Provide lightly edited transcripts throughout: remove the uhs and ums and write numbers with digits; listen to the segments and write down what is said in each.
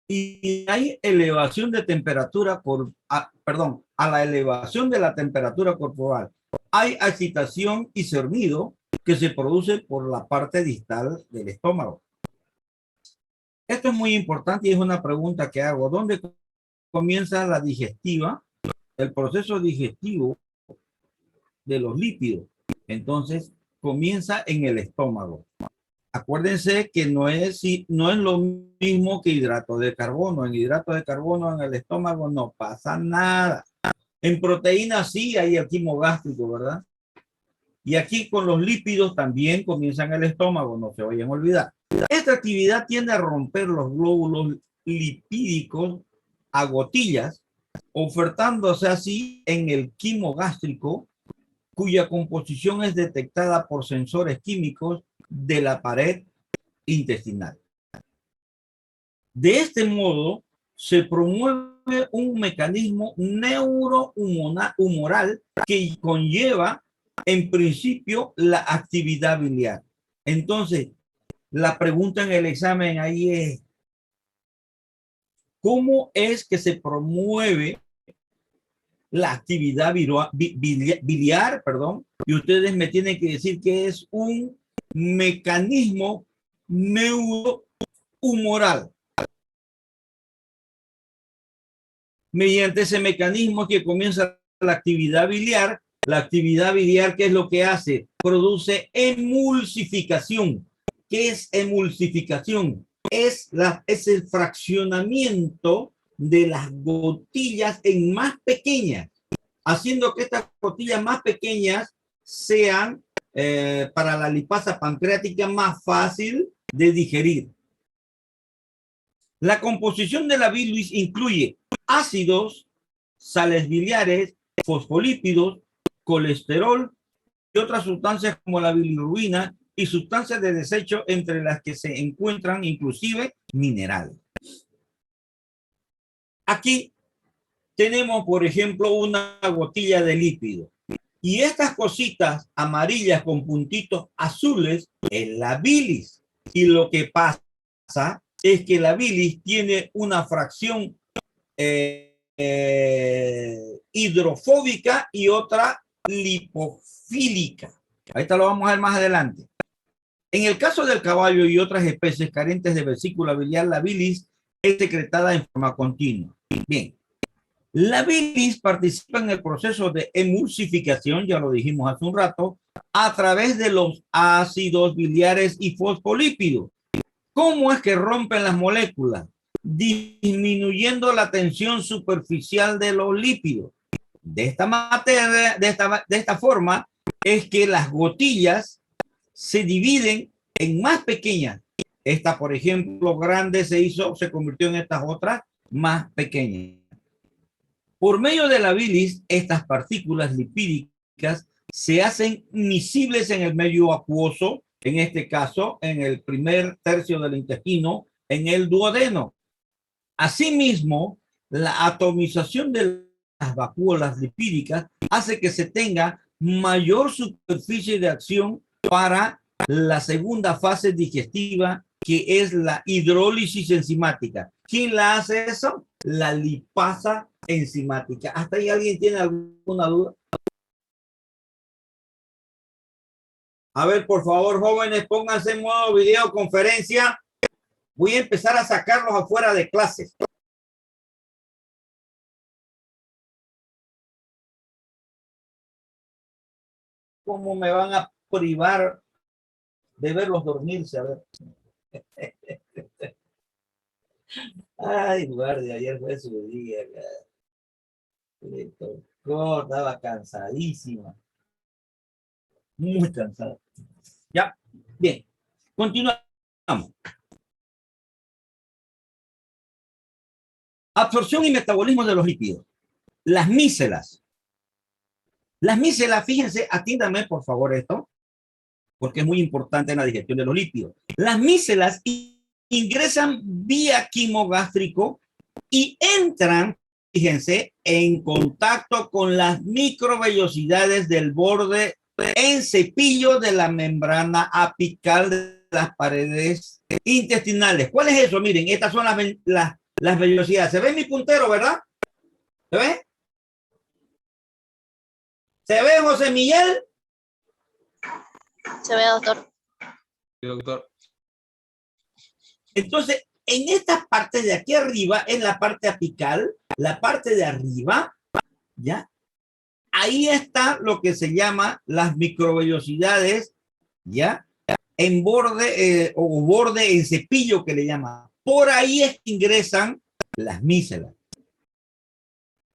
y hay elevación de temperatura a la elevación de la temperatura corporal, hay excitación y cernido que se produce por la parte distal del estómago. Esto es muy importante y es una pregunta que hago. ¿Dónde comienza la digestiva, el proceso digestivo de los lípidos? Entonces, comienza en el estómago. Acuérdense que no es lo mismo que hidrato de carbono. En hidrato de carbono en el estómago no pasa nada. En proteínas sí hay el quimo gástrico, ¿verdad? Y aquí con los lípidos también comienzan en el estómago, no se vayan a olvidar. Esta actividad tiende a romper los glóbulos lipídicos a gotillas, ofertándose así en el quimo gástrico, cuya composición es detectada por sensores químicos de la pared intestinal. De este modo, se promueve un mecanismo neurohumoral que conlleva, en principio, la actividad biliar. Entonces, la pregunta en el examen ahí es, ¿cómo es que se promueve la actividad biliar, perdón? Y ustedes me tienen que decir que es un mecanismo neurohumoral. Mediante ese mecanismo que comienza la actividad biliar, ¿qué es lo que hace? Produce emulsificación. ¿Qué es emulsificación? Es el fraccionamiento de las gotillas en más pequeñas, haciendo que estas gotillas más pequeñas sean para la lipasa pancreática más fácil de digerir. La composición de la bilis incluye ácidos, sales biliares, fosfolípidos, colesterol y otras sustancias como la bilirrubina y sustancias de desecho, entre las que se encuentran inclusive minerales. Aquí tenemos, por ejemplo, una gotilla de lípido. Y estas cositas amarillas con puntitos azules es la bilis. Y lo que pasa es que la bilis tiene una fracción hidrofóbica y otra lipofílica. Ahorita lo vamos a ver más adelante. En el caso del caballo y otras especies carentes de vesícula biliar, la bilis es secretada en forma continua. Bien, la bilis participa en el proceso de emulsificación, ya lo dijimos hace un rato, a través de los ácidos biliares y fosfolípidos. ¿Cómo es que rompen las moléculas? Disminuyendo la tensión superficial de los lípidos. De esta forma es que las gotillas se dividen en más pequeñas. Esta, por ejemplo, grande se convirtió en estas otras más pequeñas. Por medio de la bilis, estas partículas lipídicas se hacen miscibles en el medio acuoso, en este caso, en el primer tercio del intestino, en el duodeno. Asimismo, la atomización de las vacuolas lipídicas hace que se tenga mayor superficie de acción para la segunda fase digestiva, que es la hidrólisis enzimática. ¿Quién la hace eso? La lipasa enzimática. ¿Hasta ahí alguien tiene alguna duda? A ver, por favor, jóvenes, pónganse en modo videoconferencia. Voy a empezar a sacarlos afuera de clases. ¿Cómo me van a privar de verlos dormirse? A ver. Ay, guardia, ayer fue su día. Le tocó, estaba cansadísima. Muy cansada. Ya, bien. Continuamos. Absorción y metabolismo de los lípidos. Las mícelas. Las mícelas, fíjense, atiéndanme por favor esto, porque es muy importante en la digestión de los lípidos. Las mícelas ingresan vía quimo gástrico y entran, fíjense, en contacto con las microvellosidades del borde en cepillo de la membrana apical de las paredes intestinales. ¿Cuál es eso? Miren, estas son las las vellosidades. ¿Se ve mi puntero, verdad? ¿Se ve? ¿Se ve, José Miguel? Se ve, doctor. Sí, doctor. Entonces, en esta parte de aquí arriba, es la parte apical, la parte de arriba, ¿ya? Ahí está lo que se llama las microvellosidades, ¿ya? En borde o borde en cepillo que le llaman. Por ahí es que ingresan las mícelas.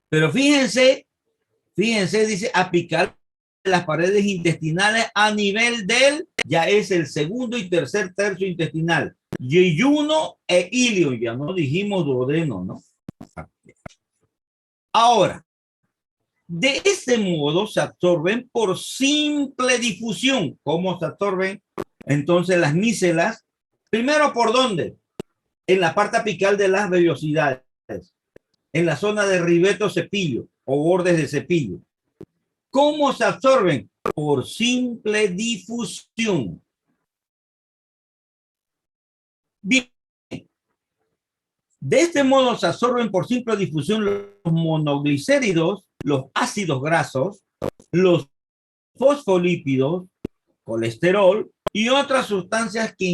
Pero fíjense, dice apical las paredes intestinales a nivel del, ya es el segundo y tercer tercio intestinal. Yeyuno e ilio, ya no dijimos duodeno, ¿no? Ahora, de ese modo se absorben por simple difusión. ¿Cómo se absorben? Entonces las mícelas, primero ¿por dónde? En la parte apical de las vellosidades, en la zona de ribeto cepillo o bordes de cepillo. ¿Cómo se absorben? Por simple difusión. Bien. De este modo se absorben por simple difusión los monoglicéridos, los ácidos grasos, los fosfolípidos, colesterol y otras sustancias que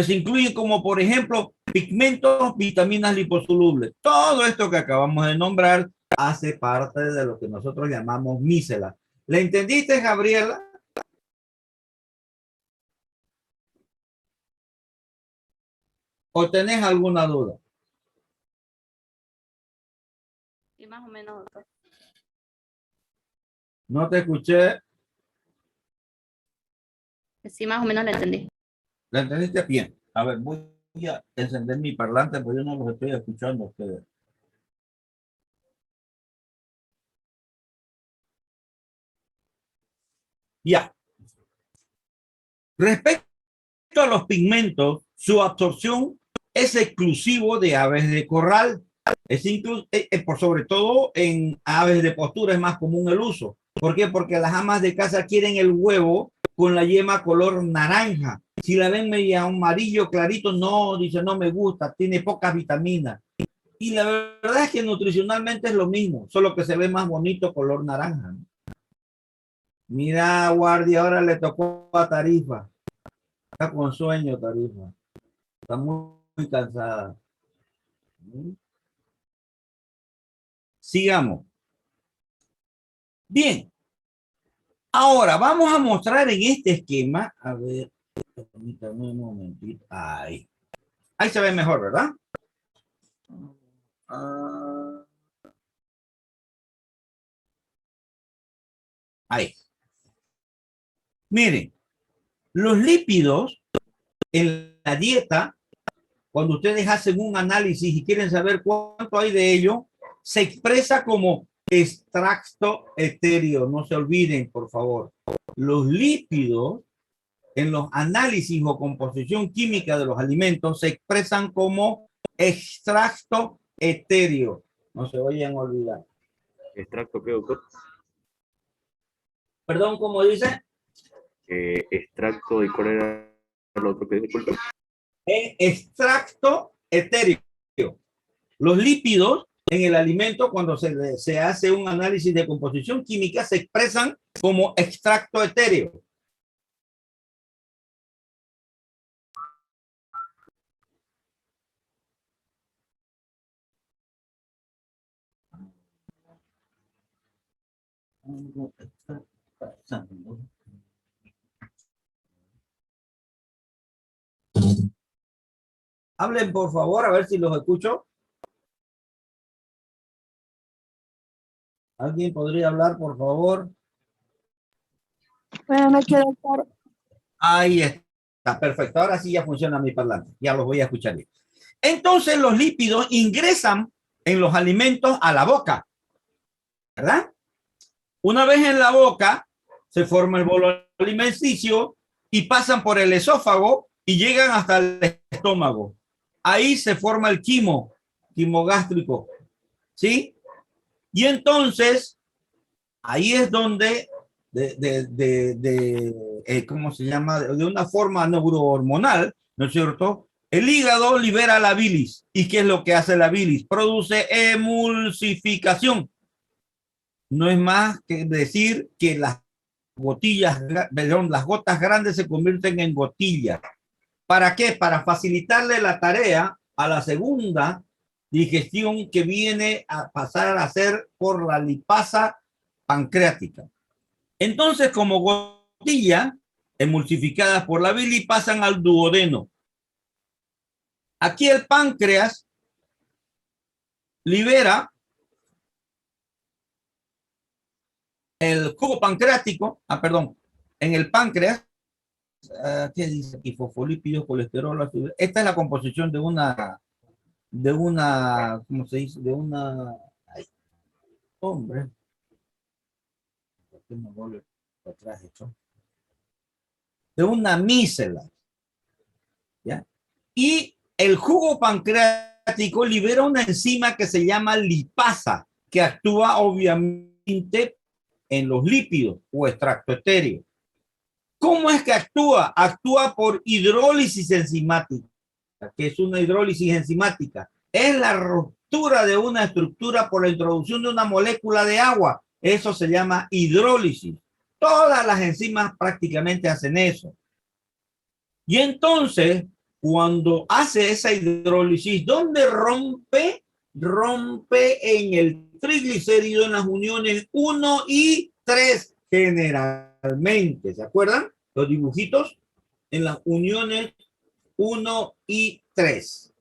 se incluyen como por ejemplo pigmentos, vitaminas liposolubles. Todo esto que acabamos de nombrar hace parte de lo que nosotros llamamos mícelas. ¿Le entendiste, Gabriela? ¿O tenés alguna duda? Sí, más o menos, doctor. No te escuché. Sí, más o menos lo entendí. ¿La entendiste bien? A ver, voy a encender mi parlante porque yo no los estoy escuchando a ustedes. Ya. Respecto a los pigmentos, su absorción es exclusivo de aves de corral. Por sobre todo en aves de postura es más común el uso. ¿Por qué? Porque las amas de casa quieren el huevo con la yema color naranja. Si la ven media amarillo clarito, no, dice, no me gusta, tiene pocas vitaminas. Y la verdad es que nutricionalmente es lo mismo, solo que se ve más bonito color naranja, ¿no? Mira, guardia, ahora le tocó a Tarifa. Está con sueño, Tarifa. Está muy cansada. Sigamos. Bien. Ahora vamos a mostrar en este esquema. A ver, permítame un momentito. Ahí. Ahí se ve mejor, ¿verdad? Ahí. Miren, los lípidos en la dieta, cuando ustedes hacen un análisis y quieren saber cuánto hay de ello, se expresa como extracto etéreo. No se olviden, por favor. Los lípidos en los análisis o composición química de los alimentos se expresan como extracto etéreo. No se vayan a olvidar. ¿Extracto qué, doctor? Perdón, ¿cómo dice? Extracto, ¿y cuál era el otro que disculpa? Extracto etéreo. Los lípidos en el alimento, cuando se hace un análisis de composición química, se expresan como extracto etéreo. Hablen, por favor, a ver si los escucho. ¿Alguien podría hablar, por favor? Buenas noches, doctor. Ahí está, perfecto. Ahora sí ya funciona mi parlante. Ya los voy a escuchar bien. Entonces, los lípidos ingresan en los alimentos a la boca, ¿verdad? Una vez en la boca, se forma el bolo alimenticio y pasan por el esófago y llegan hasta el estómago. Ahí se forma el quimo gástrico, ¿sí? Y entonces, ahí es donde, ¿cómo se llama? De una forma neurohormonal, ¿no es cierto? El hígado libera la bilis. ¿Y qué es lo que hace la bilis? Produce emulsificación. No es más que decir que las gotillas, perdón, las gotas grandes se convierten en gotillas. ¿Para qué? Para facilitarle la tarea a la segunda digestión que viene a pasar a ser por la lipasa pancreática. Entonces, como gotillas emulsificadas por la bilis pasan al duodeno. Aquí el páncreas libera el jugo pancreático, perdón, en el páncreas, ¿qué dice aquí? Fosfolípidos, colesterol. Esta es la composición de una, ¿cómo se dice? De una, ay, hombre, ¿qué me vuelve atrás esto? De una mícela, ¿ya? Y el jugo pancreático libera una enzima que se llama lipasa, que actúa obviamente en los lípidos o extracto estéreo. ¿Cómo es que actúa? Actúa por hidrólisis enzimática. ¿Qué es una hidrólisis enzimática? Es la ruptura de una estructura por la introducción de una molécula de agua. Eso se llama hidrólisis. Todas las enzimas prácticamente hacen eso. Y entonces, cuando hace esa hidrólisis, ¿dónde rompe? Rompe en el triglicérido en las uniones 1 y 3 generalmente. ¿Se acuerdan? Los dibujitos en las uniones 1 y 3.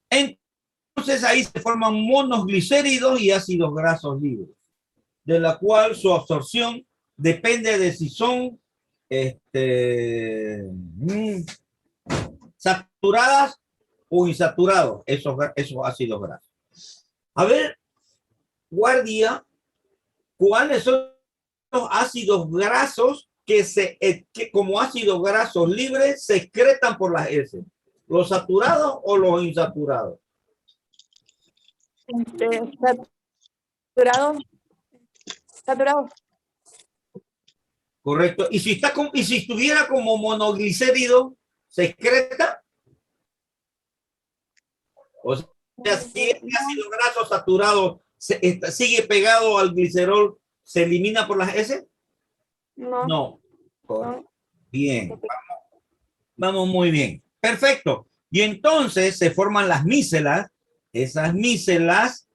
Entonces ahí se forman monoglicéridos y ácidos grasos libres, de la cual su absorción depende de si son saturadas o insaturados, esos ácidos grasos. A ver, guardia, ¿cuáles son los ácidos grasos que como ácidos grasos libres se excretan por las heces? ¿Los saturados o los insaturados? Saturado. Correcto. ¿Y si estuviera como monoglicérido, se excreta? O sea, si este ácido graso saturado sigue pegado al glicerol, ¿se elimina por las heces? No. No. Bien. Vamos muy bien. Perfecto. Y entonces se forman las mícelas. Esas mícelas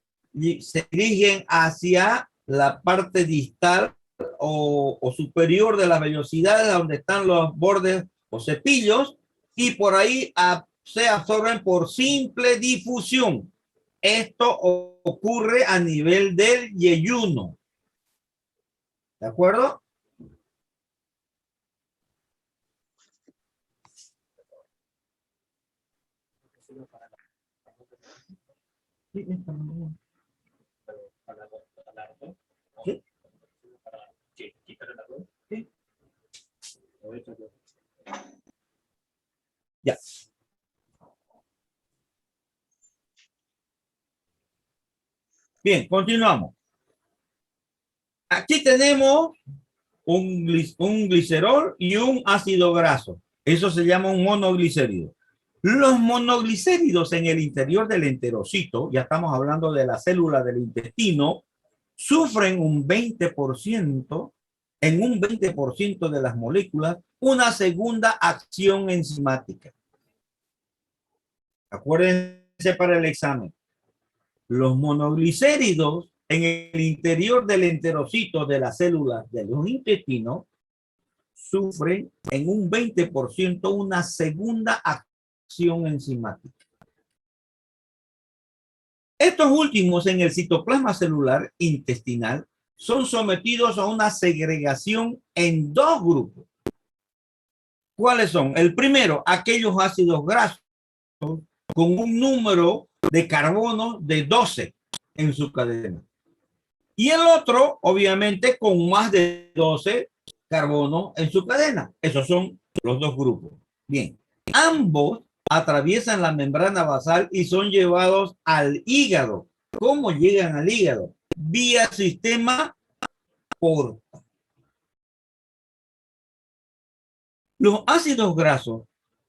se dirigen hacia la parte distal o superior de las vellosidades, donde están los bordes o cepillos, y por ahí se absorben por simple difusión. Esto ocurre a nivel del yeyuno. ¿De acuerdo? Ya. Bien, continuamos. Aquí tenemos un glicerol y un ácido graso. Eso se llama un monoglicérido. Los monoglicéridos en el interior del enterocito, ya estamos hablando de la célula del intestino, sufren un 20%, en un 20% de las moléculas, una segunda acción enzimática. Acuérdense para el examen. Los monoglicéridos en el interior del enterocito de las células de los intestinos sufren en un 20% una segunda acción enzimática. Estos últimos en el citoplasma celular intestinal son sometidos a una segregación en dos grupos. ¿Cuáles son? El primero, aquellos ácidos grasos con un número de carbono de 12 en su cadena. Y el otro, obviamente, con más de 12 carbono en su cadena. Esos son los dos grupos. Bien, ambos atraviesan la membrana basal y son llevados al hígado. ¿Cómo llegan al hígado? Vía sistema porta. Los ácidos grasos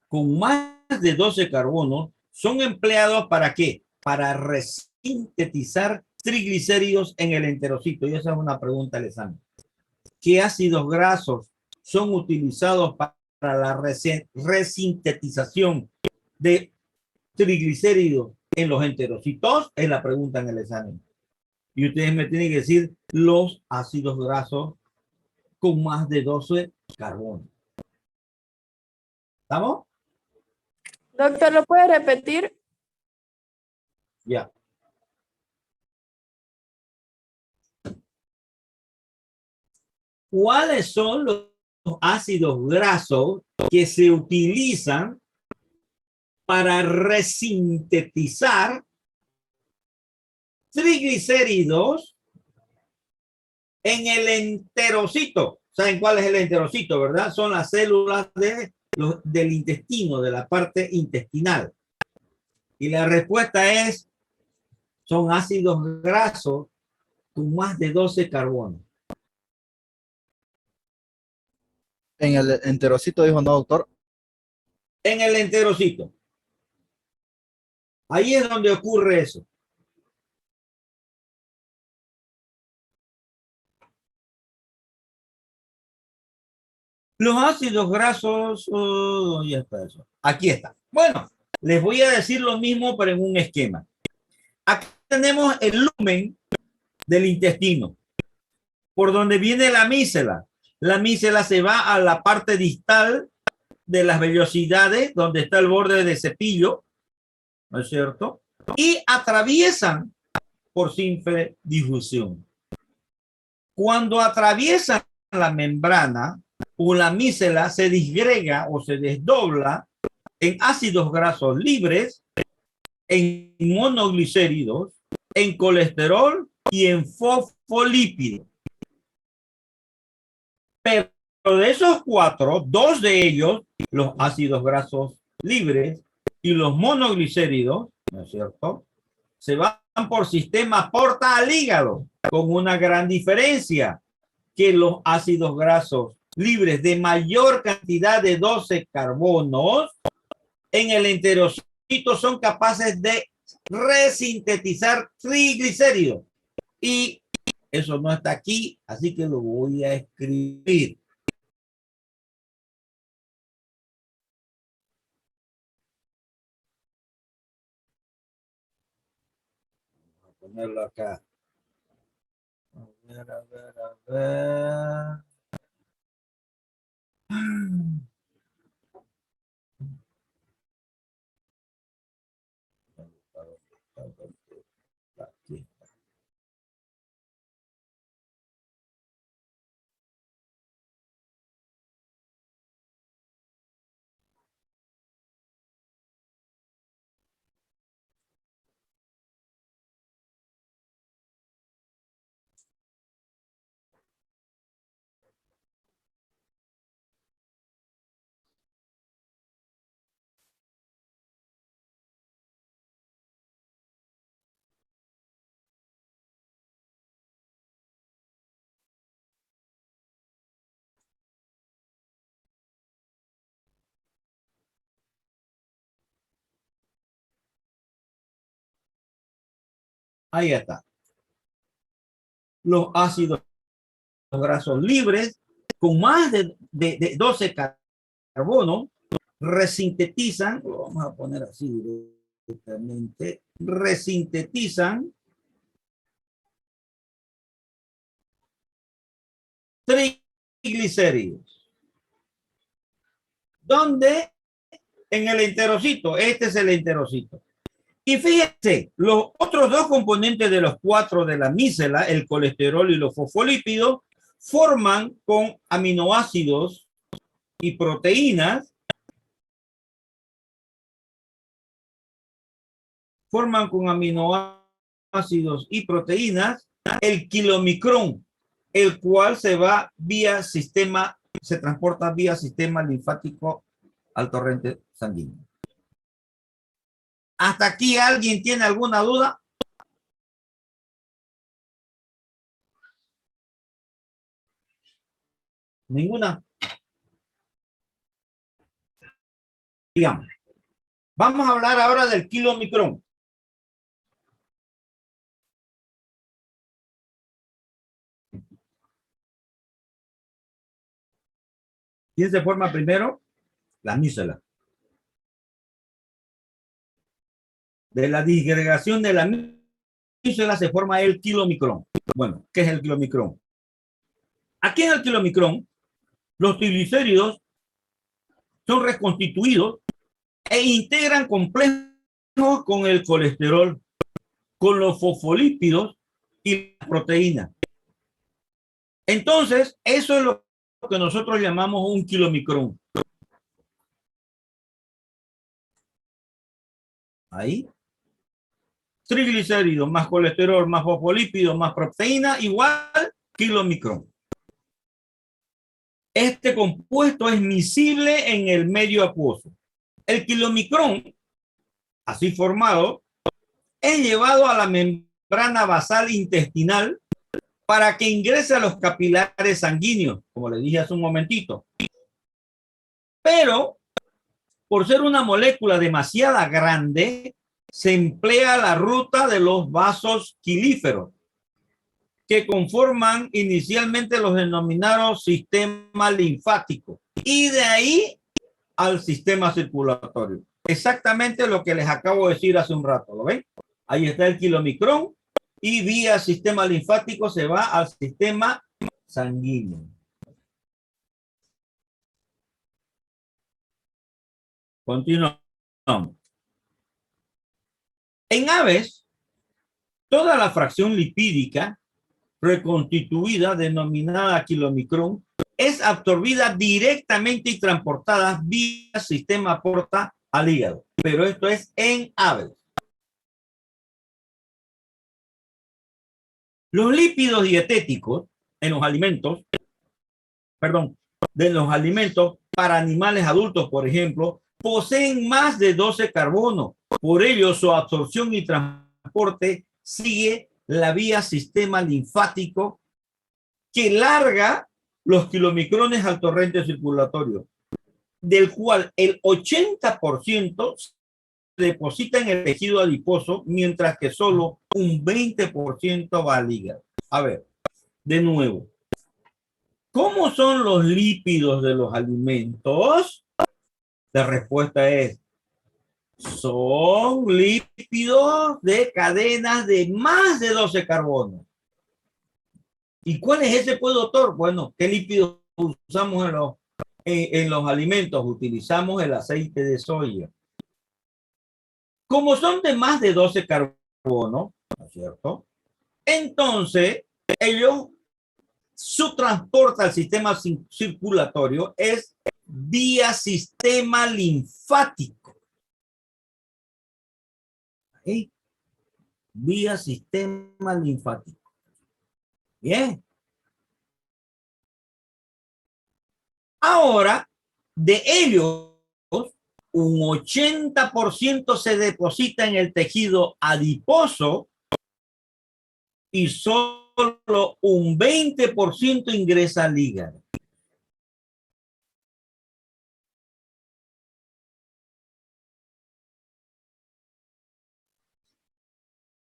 con más de 12 carbonos son empleados ¿para qué? Para resintetizar triglicéridos en el enterocito. Y esa es una pregunta al examen. ¿Qué ácidos grasos son utilizados para la resintetización de triglicéridos en los enterocitos? Es la pregunta en el examen. Y ustedes me tienen que decir los ácidos grasos con más de 12 carbonos. ¿Estamos? Doctor, ¿lo puede repetir? Ya. ¿Cuáles son los ácidos grasos que se utilizan para resintetizar triglicéridos en el enterocito? ¿Saben cuál es el enterocito, verdad? Son las células del intestino, de la parte intestinal. Y la respuesta es, son ácidos grasos con más de 12 carbonos. En el enterocito dijo no, doctor. En el enterocito. Ahí es donde ocurre eso. Los ácidos grasos, ya está eso. Aquí está. Bueno, les voy a decir lo mismo, pero en un esquema. Aquí tenemos el lumen del intestino, por donde viene la mícela. La mícela se va a la parte distal de las vellosidades, donde está el borde de cepillo, ¿no es cierto? Y atraviesan por simple difusión. Cuando atraviesan la membrana o la mícela, se disgrega o se desdobla en ácidos grasos libres, en monoglicéridos, en colesterol y en fosfolípidos. Pero de esos cuatro, dos de ellos, los ácidos grasos libres y los monoglicéridos, ¿no es cierto?, se van por sistema porta al hígado, con una gran diferencia, que los ácidos grasos libres de mayor cantidad de 12 carbonos en el enterocito son capaces de resintetizar triglicéridos. Y eso no está aquí, así que lo voy a escribir. Voy a ponerlo acá. A ver, a ver, a ver. Aquí. Ahí está. Los ácidos grasos libres con más de 12 carbonos resintetizan, lo vamos a poner así directamente, resintetizan triglicéridos. ¿Dónde? En el enterocito. Este es el enterocito. Y fíjense, los otros dos componentes de los cuatro de la mícela, el colesterol y los fosfolípidos, forman con aminoácidos y proteínas, el kilomicrón, el cual se va vía sistema, se transporta vía sistema linfático al torrente sanguíneo. ¿Hasta aquí alguien tiene alguna duda? ¿Ninguna? Digamos, vamos a hablar ahora del kilomicrón. ¿Quién se forma primero? La mícela. De la disgregación de la mícela se forma el kilomicrón. Bueno, ¿qué es el kilomicrón? Aquí en el kilomicrón, los triglicéridos son reconstituidos e integran complejos con el colesterol, con los fosfolípidos y la proteína. Entonces, eso es lo que nosotros llamamos un kilomicrón. Ahí. Triglicéridos más colesterol más fosfolípidos más proteína igual kilomicrón. Este compuesto es miscible en el medio acuoso. El kilomicrón, así formado, es llevado a la membrana basal intestinal para que ingrese a los capilares sanguíneos, como le dije hace un momentito. Pero, por ser una molécula demasiado grande, se emplea la ruta de los vasos quilíferos, que conforman inicialmente los denominados sistema linfático, y de ahí al sistema circulatorio. Exactamente lo que les acabo de decir hace un rato, ¿lo ven? Ahí está el kilomicrón, y vía sistema linfático se va al sistema sanguíneo. Continuamos. En aves, toda la fracción lipídica reconstituida, denominada kilomicrón, es absorbida directamente y transportada vía sistema porta al hígado. Pero esto es en aves. Los lípidos dietéticos en los alimentos, de los alimentos para animales adultos, por ejemplo, poseen más de 12 carbono. Por ello, su absorción y transporte sigue la vía sistema linfático que larga los kilomicrones al torrente circulatorio, del cual el 80% se deposita en el tejido adiposo, mientras que solo un 20% va al hígado. A ver, de nuevo, ¿cómo son los lípidos de los alimentos? La respuesta es: son lípidos de cadenas de más de 12 carbonos. ¿Y cuál es ese, pues, doctor? Bueno, ¿qué lípidos usamos en los alimentos? Utilizamos el aceite de soya. Como son de más de 12 carbonos, ¿no es cierto? Entonces, su transporte al sistema circulatorio es vía sistema linfático. ¿Sí? Vía sistema linfático. Bien. Ahora, de ellos, un 80% se deposita en el tejido adiposo y solo un 20% ingresa al hígado.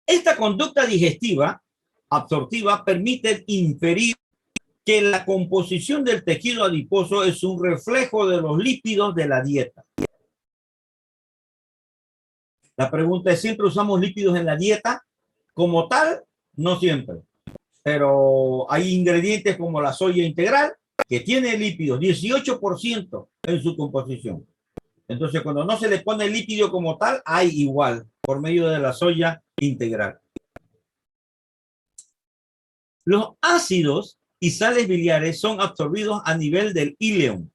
Esta conducta digestiva absortiva permite inferir que la composición del tejido adiposo es un reflejo de los lípidos de la dieta. La pregunta es: ¿siempre usamos lípidos en la dieta? Como tal, no siempre. Pero hay ingredientes como la soya integral que tiene lípidos, 18% en su composición. Entonces, cuando no se le pone lípido como tal, hay igual, por medio de la soya integral. Los ácidos y sales biliares son absorbidos a nivel del íleon,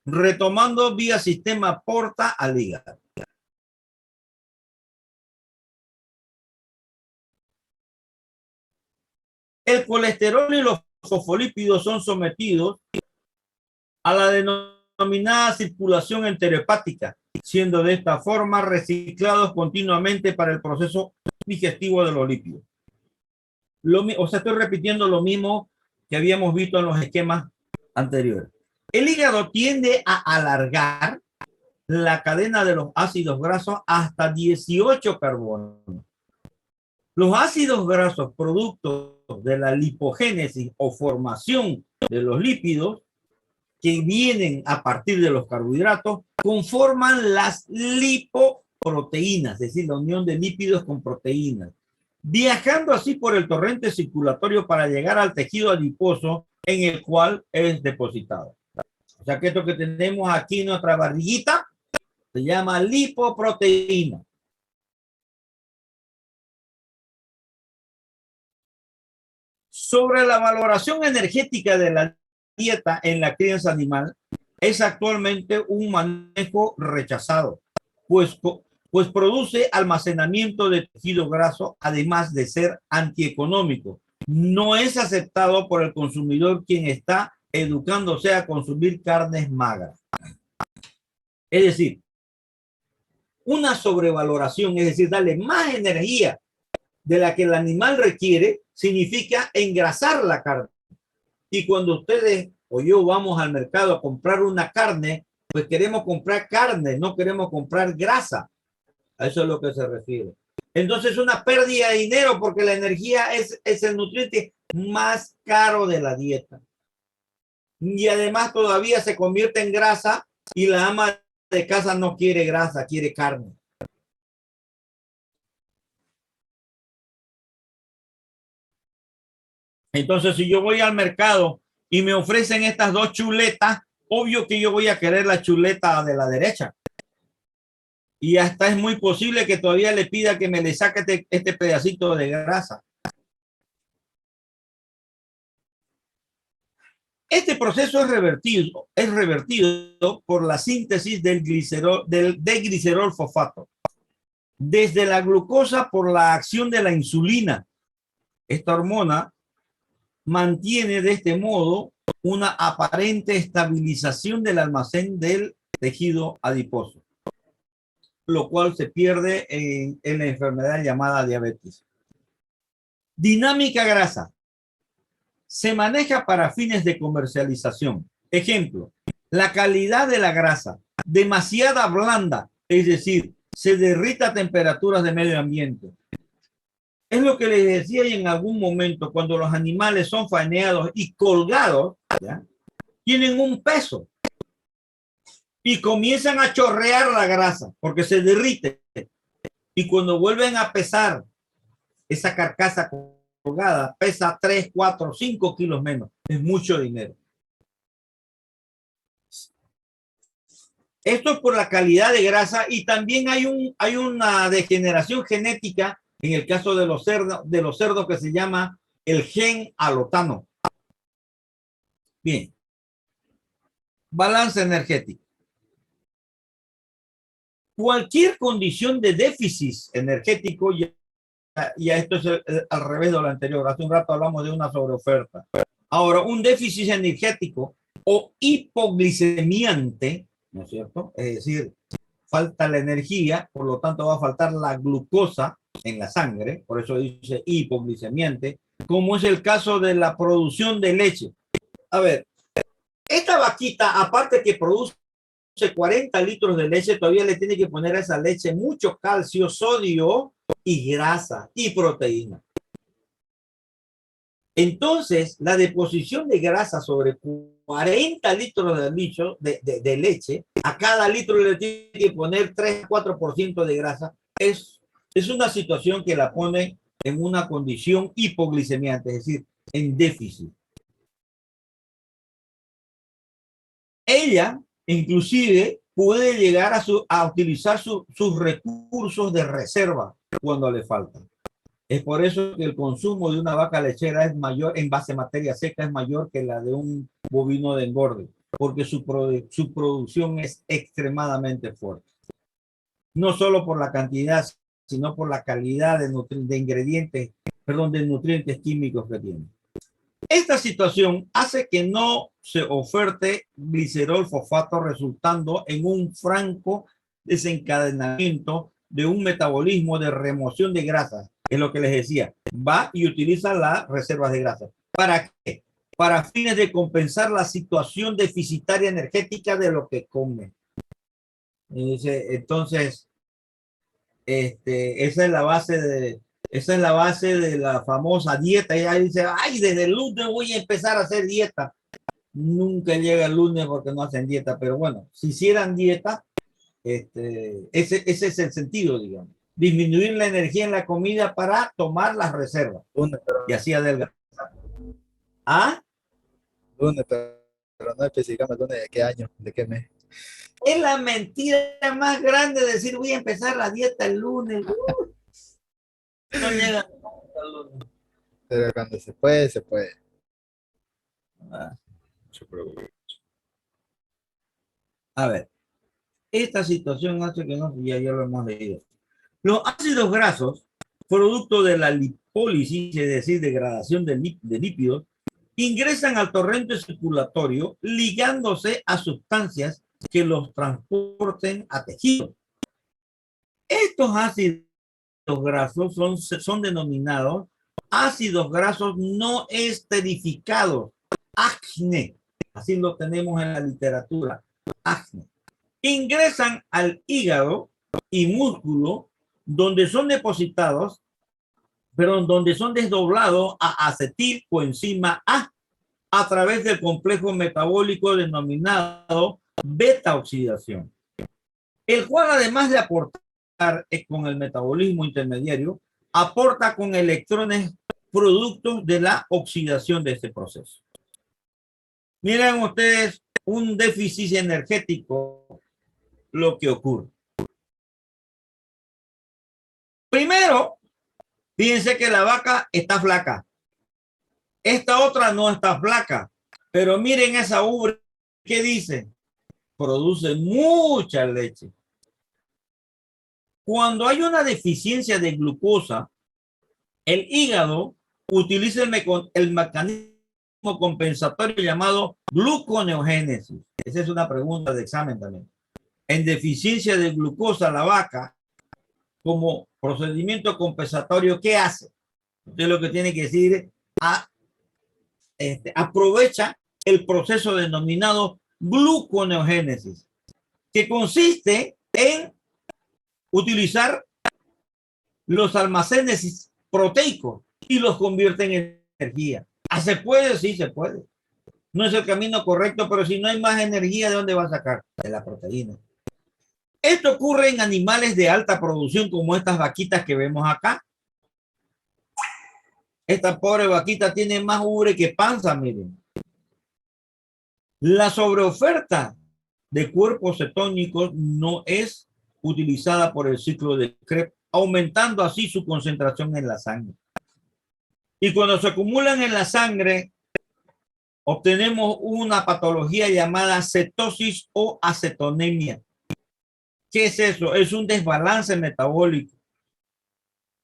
retomando vía sistema porta al hígado. El colesterol y los fosfolípidos son sometidos a la denominada circulación enterohepática, siendo de esta forma reciclados continuamente para el proceso digestivo de los lípidos. O sea, estoy repitiendo lo mismo que habíamos visto en los esquemas anteriores. El hígado tiende a alargar la cadena de los ácidos grasos hasta 18 carbonos. Los ácidos grasos, producto de la lipogénesis o formación de los lípidos, que vienen a partir de los carbohidratos, conforman las lipoproteínas, es decir, la unión de lípidos con proteínas, viajando así por el torrente circulatorio para llegar al tejido adiposo en el cual es depositado. O sea que esto que tenemos aquí en nuestra barriguita se llama lipoproteína. Sobre la valoración energética de la dieta en la crianza animal, es actualmente un manejo rechazado, pues produce almacenamiento de tejido graso, además de ser antieconómico. No es aceptado por el consumidor, quien está educándose a consumir carnes magras. Es decir, una sobrevaloración, es decir, darle más energía de la que el animal requiere, significa engrasar la carne. Y cuando ustedes o yo vamos al mercado a comprar una carne, pues queremos comprar carne, no queremos comprar grasa. A eso es lo que se refiere. Entonces es una pérdida de dinero porque la energía es el nutriente más caro de la dieta. Y además todavía se convierte en grasa y la ama de casa no quiere grasa, quiere carne. Entonces, si yo voy al mercado y me ofrecen estas dos chuletas, obvio que yo voy a querer la chuleta de la derecha. Y hasta es muy posible que todavía le pida que me le saque este pedacito de grasa. Este proceso es revertido por la síntesis del glicerol fosfato. Desde la glucosa por la acción de la insulina. Esta hormona mantiene de este modo una aparente estabilización del almacén del tejido adiposo, lo cual se pierde en la enfermedad llamada diabetes. Dinámica grasa. Se maneja para fines de comercialización. Ejemplo, la calidad de la grasa, demasiada blanda, es decir, se derrita a temperaturas de medio ambiente. Es lo que les decía en algún momento, cuando los animales son faeneados y colgados, ¿ya? Tienen un peso y comienzan a chorrear la grasa porque se derrite. Y cuando vuelven a pesar, esa carcasa colgada pesa 3, 4, 5 kilos menos. Es mucho dinero. Esto es por la calidad de grasa y también hay una degeneración genética en el caso de los cerdos que se llama el gen alotano. Bien. Balance energético. Cualquier condición de déficit energético, ya esto es al revés de lo anterior. Hace un rato hablamos de una sobreoferta. Ahora, un déficit energético o hipoglicemiante, ¿no es cierto? Es decir, falta la energía, por lo tanto va a faltar la glucosa en la sangre, por eso dice hipoglicemiante, como es el caso de la producción de leche. A ver, esta vaquita, aparte que produce 40 litros de leche, todavía le tiene que poner a esa leche mucho calcio, sodio y grasa y proteína. Entonces, la deposición de grasa sobre 40 litros de leche, a cada litro le tiene que poner 3-4% de grasa, es una situación que la pone en una condición hipoglicemiante, es decir, en déficit. Ella, inclusive, puede llegar a utilizar sus recursos de reserva cuando le faltan. Es por eso que el consumo de una vaca lechera es mayor, en base a materia seca, es mayor que la de un bovino de engorde, porque su producción es extremadamente fuerte. No solo por la cantidad, sino por la calidad de ingredientes, de nutrientes químicos que tiene. Esta situación hace que no se oferte glicerol fosfato, resultando en un franco desencadenamiento de un metabolismo de remoción de grasas. Es lo que les decía, va y utiliza las reservas de grasa. ¿Para qué? Para fines de compensar la situación deficitaria energética de lo que come. Entonces, esa es la base de la famosa dieta. Y ahí dice, ay, desde el lunes voy a empezar a hacer dieta. Nunca llega el lunes porque no hacen dieta, pero bueno, si hicieran dieta, ese es el sentido, digamos. Disminuir la energía en la comida para tomar las reservas Lunes, y así adelgazar. ¿Ah? lunes, pero no especificamos el lunes de qué año, de qué mes. Es la mentira más grande decir voy a empezar la dieta el lunes. No llega el lunes. Pero cuando se puede, se puede. Ah, Yo creo que a ver, esta situación hace que no, ya lo hemos leído. Los ácidos grasos, producto de la lipólisis, es decir, degradación de lípidos, ingresan al torrente circulatorio ligándose a sustancias que los transporten a tejidos. Estos ácidos grasos son denominados ácidos grasos no esterificados, ACNE. Así lo tenemos en la literatura, ACNE. Ingresan al hígado y músculo, donde son depositados, pero donde son desdoblados a acetil coenzima a través del complejo metabólico denominado beta oxidación, el cual además de aportar con el metabolismo intermediario, aporta con electrones productos de la oxidación de este proceso. Miren ustedes un déficit energético lo que ocurre. Primero, fíjense que la vaca está flaca. Esta otra no está flaca, pero miren esa ubre, ¿qué dice? Produce mucha leche. Cuando hay una deficiencia de glucosa, el hígado utiliza el mecanismo compensatorio llamado gluconeogénesis. Esa es una pregunta de examen también. En deficiencia de glucosa, la vaca, como procedimiento compensatorio, ¿qué hace? Usted lo que tiene que decir es aprovecha el proceso denominado gluconeogénesis, que consiste en utilizar los almacenes proteicos y los convierte en energía. ¿Se puede? Sí, se puede. No es el camino correcto, pero si no hay más energía, ¿de dónde va a sacar? De la proteína. Esto ocurre en animales de alta producción, como estas vaquitas que vemos acá. Esta pobre vaquita tiene más ubre que panza, miren. La sobreoferta de cuerpos cetónicos no es utilizada por el ciclo de Krebs, aumentando así su concentración en la sangre. Y cuando se acumulan en la sangre, obtenemos una patología llamada cetosis o acetonemia. ¿Qué es eso? Es un desbalance metabólico.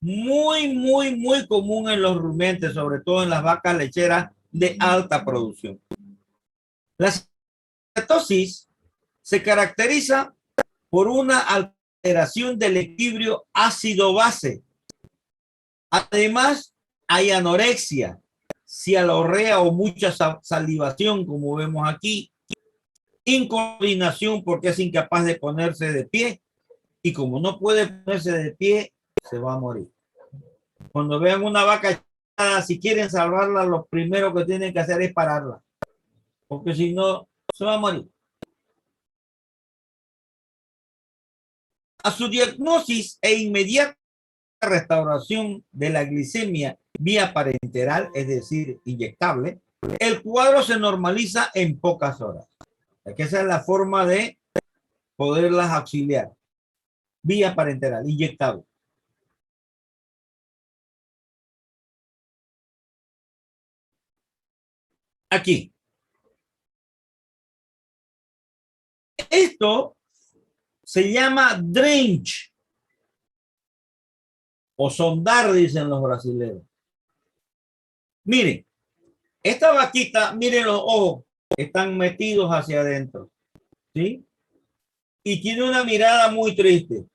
Muy común en los rumiantes, sobre todo en las vacas lecheras de alta producción. La cetosis se caracteriza por una alteración del equilibrio ácido-base. Además, hay anorexia, cialorrea o mucha salivación, como vemos aquí, incoordinación porque es incapaz de ponerse de pie y como no puede ponerse de pie, se va a morir. Cuando vean una vaca echada, si quieren salvarla, lo primero que tienen que hacer es pararla, porque si no, se va a morir. A su diagnosis e inmediata restauración de la glicemia vía parenteral, es decir, inyectable, el cuadro se normaliza en pocas horas. Que esa es la forma de poderlas auxiliar. Vía parenteral, inyectable. Aquí. Esto se llama drench o sondar, dicen los brasileños. Miren, esta vaquita, miren los ojos, están metidos hacia adentro, ¿sí? Y tiene una mirada muy triste.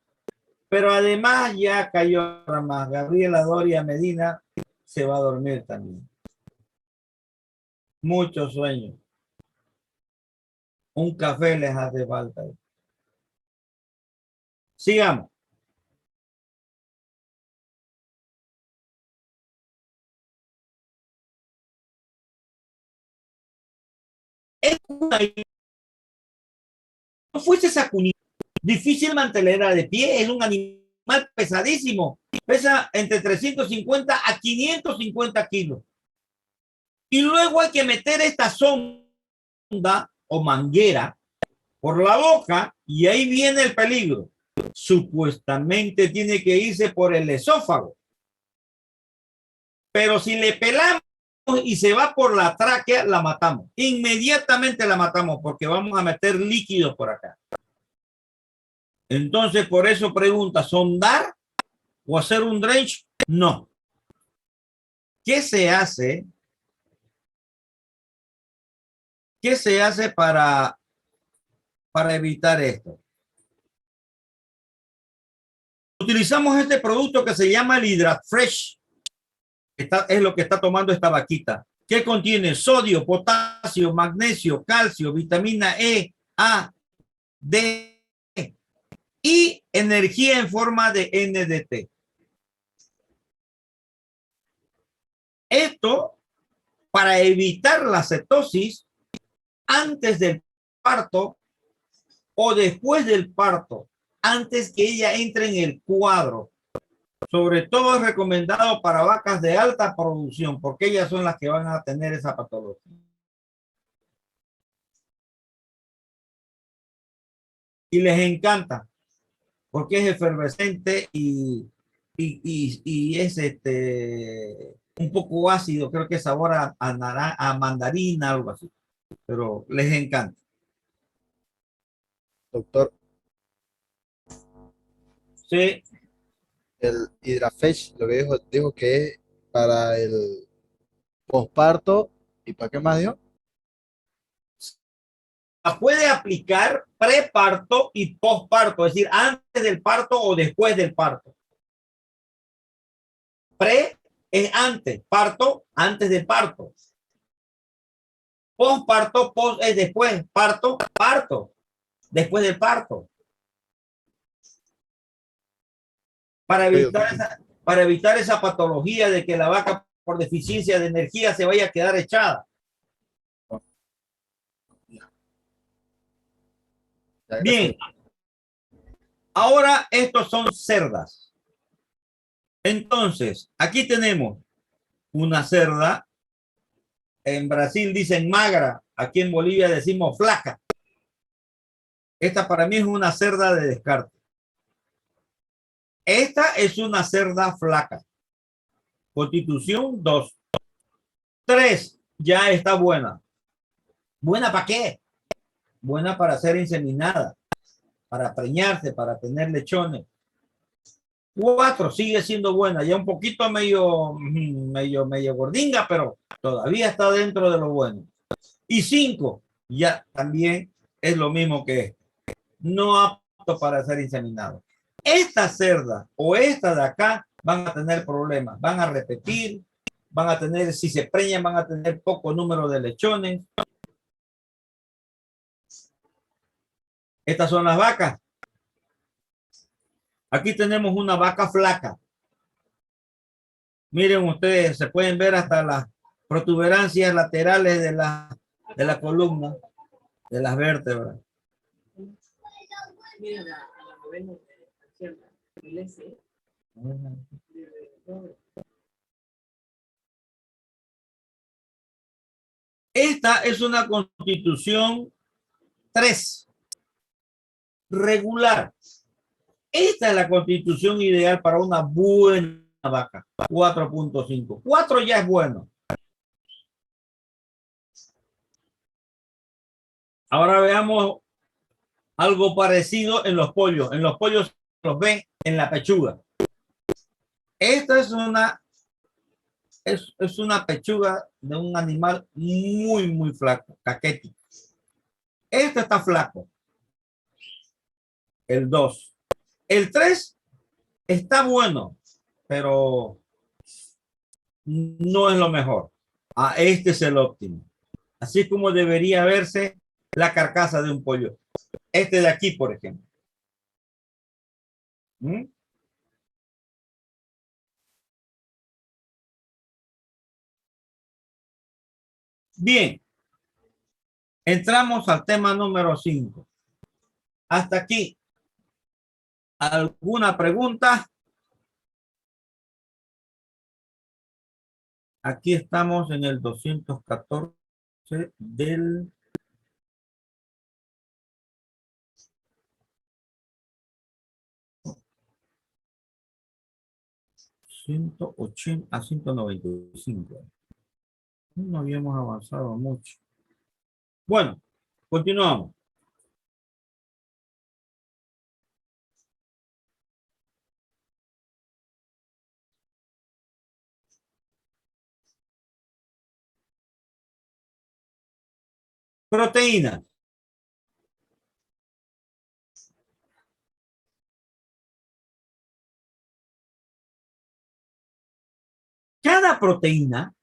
Pero además ya cayó más. Gabriela Doria Medina se va a dormir también. Muchos sueños. Un café les hace falta. Sigamos. Es una, no fuese sacunito, difícil mantenerla de pie, es un animal pesadísimo, pesa entre 350 a 550 kilos. Y luego hay que meter esta sonda o manguera por la boca y ahí viene el peligro. Supuestamente tiene que irse por el esófago. Pero si le pelamos y se va por la tráquea, la matamos. Inmediatamente la matamos porque vamos a meter líquido por acá. Entonces, por eso pregunta, ¿sondar o hacer un drench? No. ¿Qué se hace? ¿Qué se hace para evitar esto? Utilizamos este producto que se llama el HidraFresh. Es lo que está tomando esta vaquita. ¿Qué contiene? Sodio, potasio, magnesio, calcio, vitamina E, A, D y energía en forma de NDT. Esto para evitar la cetosis antes del parto o después del parto, antes que ella entre en el cuadro. Sobre todo es recomendado para vacas de alta producción, porque ellas son las que van a tener esa patología. Y les encanta, porque es efervescente y es un poco ácido, creo que sabor a mandarina, algo así, pero les encanta. Doctor, Sí, el HidraFresh, lo que dijo que es para el posparto. ¿Y para qué más dio? la puede aplicar preparto y posparto, es decir, antes del parto o después del parto. Pre es antes, parto antes del parto. Posparto, post es después, parto, parto, después del parto. Para evitar esa patología de que la vaca por deficiencia de energía se vaya a quedar echada. Bien, ahora estos son cerdas. Entonces, aquí tenemos una cerda. En Brasil dicen magra, aquí en Bolivia decimos flaca. Esta para mí es una cerda de descarte. Esta es una cerda flaca. Constitución 2. 3, ya está buena. ¿Buena para qué? Buena para ser inseminada, para preñarse, para tener lechones. 4, sigue siendo buena, ya un poquito medio gordinga, pero todavía está dentro de lo bueno. Y 5, ya también es lo mismo que este. No apto para ser inseminado. Esta cerda o esta de acá van a tener problemas, van a repetir, van a tener, si se preñan, van a tener poco número de lechones. Estas son las vacas. Aquí tenemos una vaca flaca. Miren ustedes, se pueden ver hasta las protuberancias laterales de la columna, de las vértebras. Esta es una constitución 3, regular. Esta es la constitución ideal para una buena vaca, 4.5. 4 ya es bueno. Ahora veamos algo parecido en los pollos. En los pollos los ven en la pechuga. Esta es una pechuga de un animal muy flaco, caquético. Este está flaco. El 2. El 3 está bueno, pero no es lo mejor. Este es el óptimo. Así como debería verse la carcasa de un pollo. Este de aquí, por ejemplo. ¿Mm? Bien, entramos al tema número 5. Hasta aquí. ¿Alguna pregunta? Aquí estamos en el 214 del 180 a 195. No habíamos avanzado mucho. Bueno, continuamos. Proteínas. Cada proteína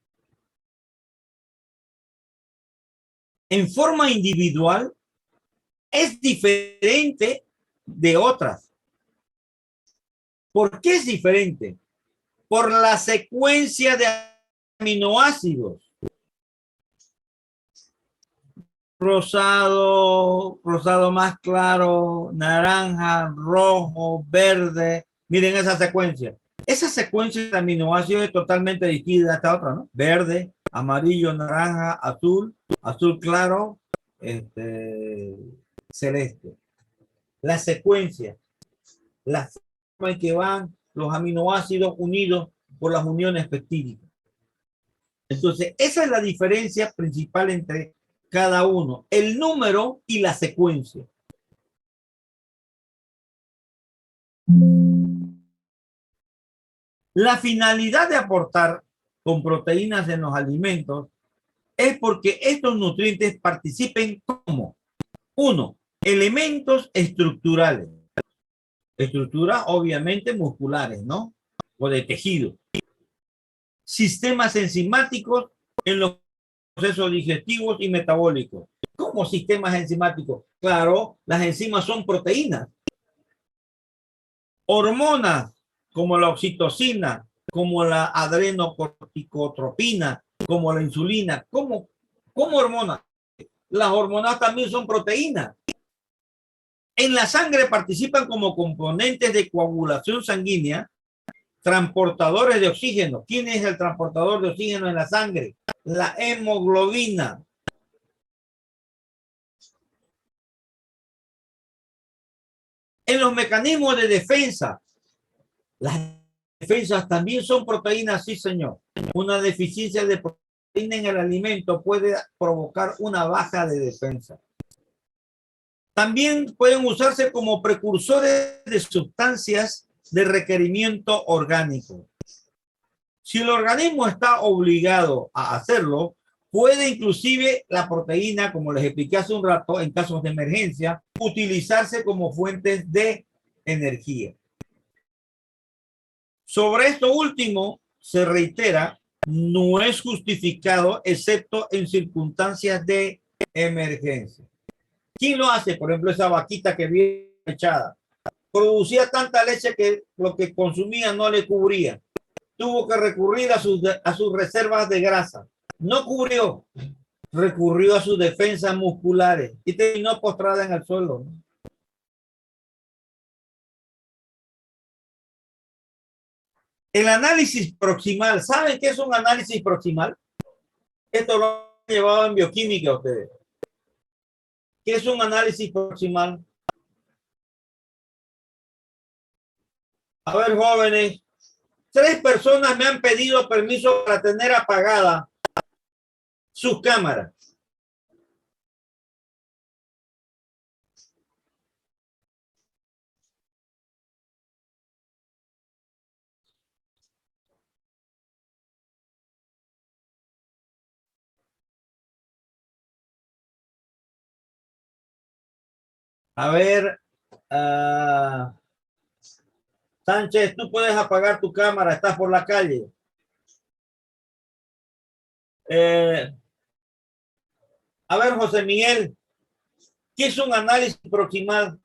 en forma individual es diferente de otras. ¿Por qué es diferente? Por la secuencia de aminoácidos. Rosado, rosado más claro, naranja, rojo, verde. Miren esa secuencia. Esa secuencia de aminoácidos es totalmente distinta a esta otra, ¿no? Verde, amarillo, naranja, azul, azul claro, celeste. La secuencia, la forma en que van los aminoácidos unidos por las uniones peptídicas. Entonces, esa es la diferencia principal entre cada uno, el número y la secuencia. La finalidad de aportar con proteínas en los alimentos es porque estos nutrientes participen como, uno, elementos estructurales. Estructuras obviamente musculares, ¿no? O de tejido. Sistemas enzimáticos en los procesos digestivos y metabólicos. ¿Cómo sistemas enzimáticos? Claro, las enzimas son proteínas. Hormonas como la oxitocina, como la adrenocorticotropina, como la insulina. ¿Cómo hormonas? Las hormonas también son proteínas. En la sangre participan como componentes de coagulación sanguínea, transportadores de oxígeno. ¿Quién es el transportador de oxígeno en la sangre? La hemoglobina. En los mecanismos de defensa, las defensas también son proteínas, sí señor. Una deficiencia de proteína en el alimento puede provocar una baja de defensa. También pueden usarse como precursores de sustancias de requerimiento orgánico. Si el organismo está obligado a hacerlo, puede inclusive la proteína, como les expliqué hace un rato, en casos de emergencia, utilizarse como fuentes de energía. Sobre esto último, se reitera, no es justificado excepto en circunstancias de emergencia. ¿Quién lo hace? Por ejemplo, esa vaquita que viene echada. Producía tanta leche que lo que consumía no le cubría. Tuvo que recurrir a sus reservas de grasa. No cubrió. Recurrió a sus defensas musculares y terminó postrada en el suelo. El análisis proximal. ¿Saben qué es un análisis proximal? Esto lo han llevado en bioquímica ustedes. ¿Qué es un análisis proximal? A ver, jóvenes, 3 personas me han pedido permiso para tener apagada sus cámaras. A ver, Sánchez, tú puedes apagar tu cámara, estás por la calle. A ver, José Miguel, ¿qué es un análisis proximal?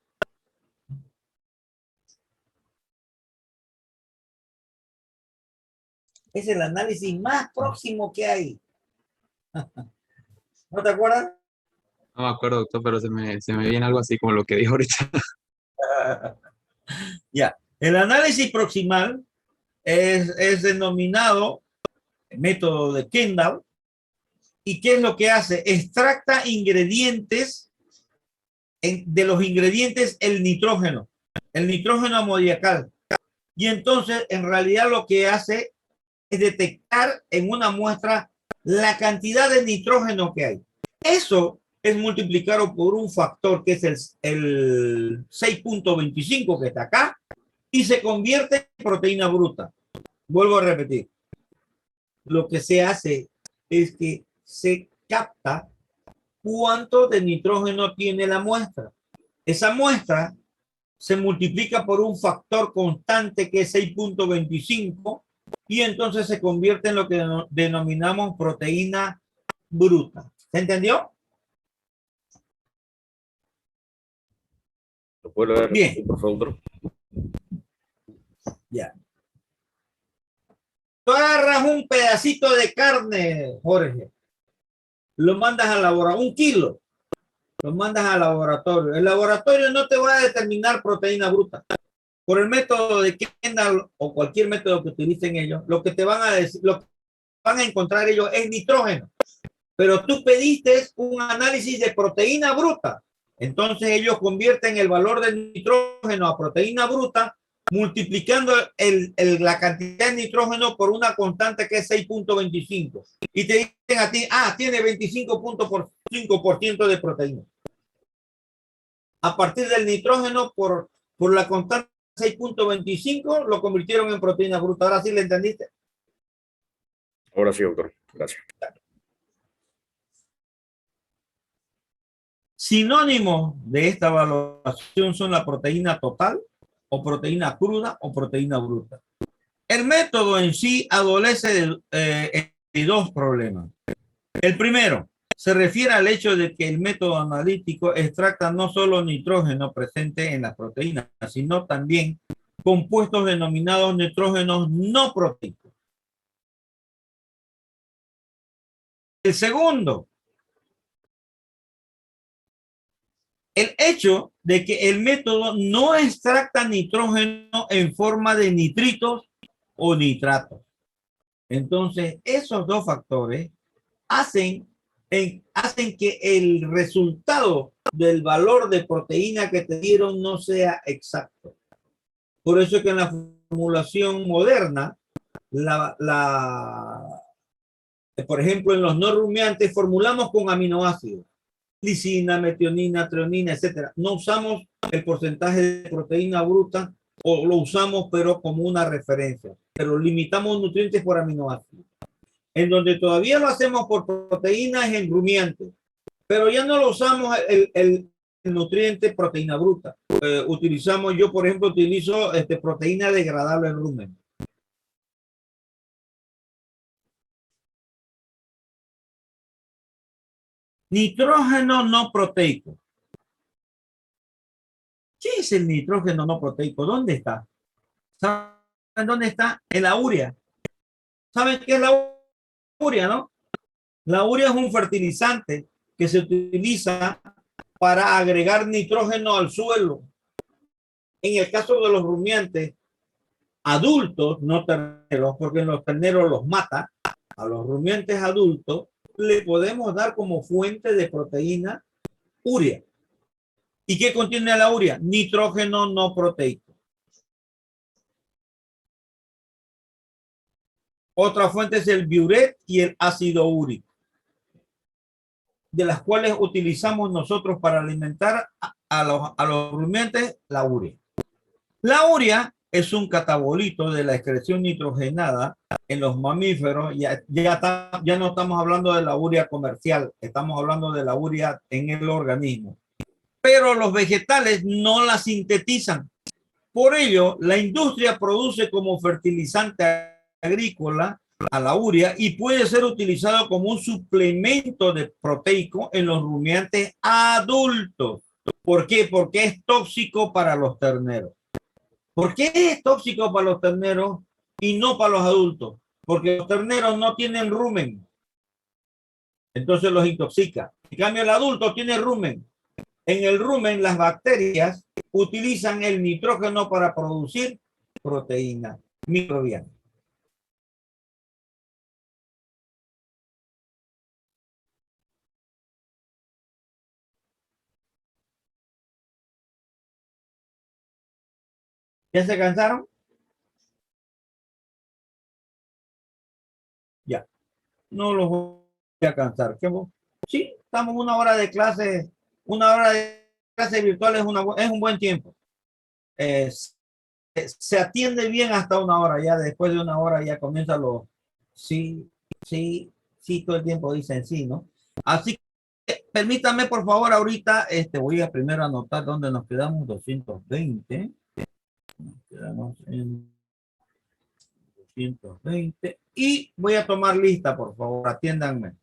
Es el análisis más próximo que hay. ¿No te acuerdas? No me acuerdo, doctor, pero se me viene algo así como lo que dijo ahorita. Ya. El análisis proximal es denominado método de Kendall. ¿Y qué es lo que hace? Extracta ingredientes de los ingredientes el nitrógeno amoniacal. Y entonces, en realidad, lo que hace es detectar en una muestra la cantidad de nitrógeno que hay. Eso es multiplicado por un factor que es el 6.25 que está acá y se convierte en proteína bruta. Vuelvo a repetir. Lo que se hace es que se capta cuánto de nitrógeno tiene la muestra. Esa muestra se multiplica por un factor constante que es 6.25 y entonces se convierte en lo que denominamos proteína bruta. ¿Se entendió? ¿Lo puedo leer, Bien. por favor? Ya. Tú agarras un pedacito de carne, Jorge, lo mandas al laboratorio, 1 kilo, lo mandas al laboratorio. El laboratorio no te va a determinar proteína bruta. Por el método de Kendall o cualquier método que utilicen ellos, lo que te van a decir, lo que van a encontrar ellos es nitrógeno. Pero tú pediste un análisis de proteína bruta. Entonces ellos convierten el valor del nitrógeno a proteína bruta multiplicando la cantidad de nitrógeno por una constante que es 6.25. Y te dicen a ti, tiene 25.5% de proteína. A partir del nitrógeno por la constante 6.25 lo convirtieron en proteína bruta. Ahora sí le entendiste. Ahora sí, doctor. Gracias. Sinónimos de esta valoración son la proteína total o proteína cruda o proteína bruta. El método en sí adolece de 2 problemas. El primero se refiere al hecho de que el método analítico extracta no solo nitrógeno presente en las proteínas, sino también compuestos denominados nitrógenos no proteicos. El segundo, el hecho de que el método no extracta nitrógeno en forma de nitritos o nitratos. Entonces, esos 2 factores hacen que el resultado del valor de proteína que te dieron no sea exacto. Por eso es que en la formulación moderna, por ejemplo, en los no rumiantes formulamos con aminoácidos. Lisina, metionina, treonina, etcétera. No usamos el porcentaje de proteína bruta o lo usamos pero como una referencia, pero limitamos nutrientes por aminoácidos. En donde todavía lo hacemos por proteínas en rumiantes, pero ya no lo usamos el nutriente proteína bruta. Yo por ejemplo utilizo proteína degradable en rumen. Nitrógeno no proteico. ¿Qué es el nitrógeno no proteico? ¿Dónde está? ¿Saben dónde está? En la urea. ¿Saben qué es la urea, no? La urea es un fertilizante que se utiliza para agregar nitrógeno al suelo. En el caso de los rumiantes adultos, no terneros, porque en los terneros los mata, a los rumiantes adultos le podemos dar como fuente de proteína urea. ¿Y qué contiene la urea? Nitrógeno no proteico. Otra fuente es el biuret y el ácido úrico, de las cuales utilizamos nosotros para alimentar a los rumiantes la urea. La urea es un catabolito de la excreción nitrogenada en los mamíferos. Ya no estamos hablando de la urea comercial, estamos hablando de la urea en el organismo. Pero los vegetales no la sintetizan. Por ello, la industria produce como fertilizante agrícola a la urea y puede ser utilizado como un suplemento de proteico en los rumiantes adultos. ¿Por qué? Porque es tóxico para los terneros. ¿Por qué es tóxico para los terneros y no para los adultos? porque los terneros no tienen rumen, entonces los intoxica. En cambio, el adulto tiene rumen. En el rumen, las bacterias utilizan el nitrógeno para producir proteína microbiana. ¿Ya se cansaron? Ya. No los voy a cansar. Sí, estamos una hora de clase virtual es un buen tiempo. Se atiende bien hasta una hora, ya después de una hora ya comienza sí, sí, sí, todo el tiempo dicen sí, ¿no? Así que permítame por favor ahorita, voy a primero anotar dónde nos quedamos, 220. Nos quedamos en 220 y voy a tomar lista, por favor, atiéndanme.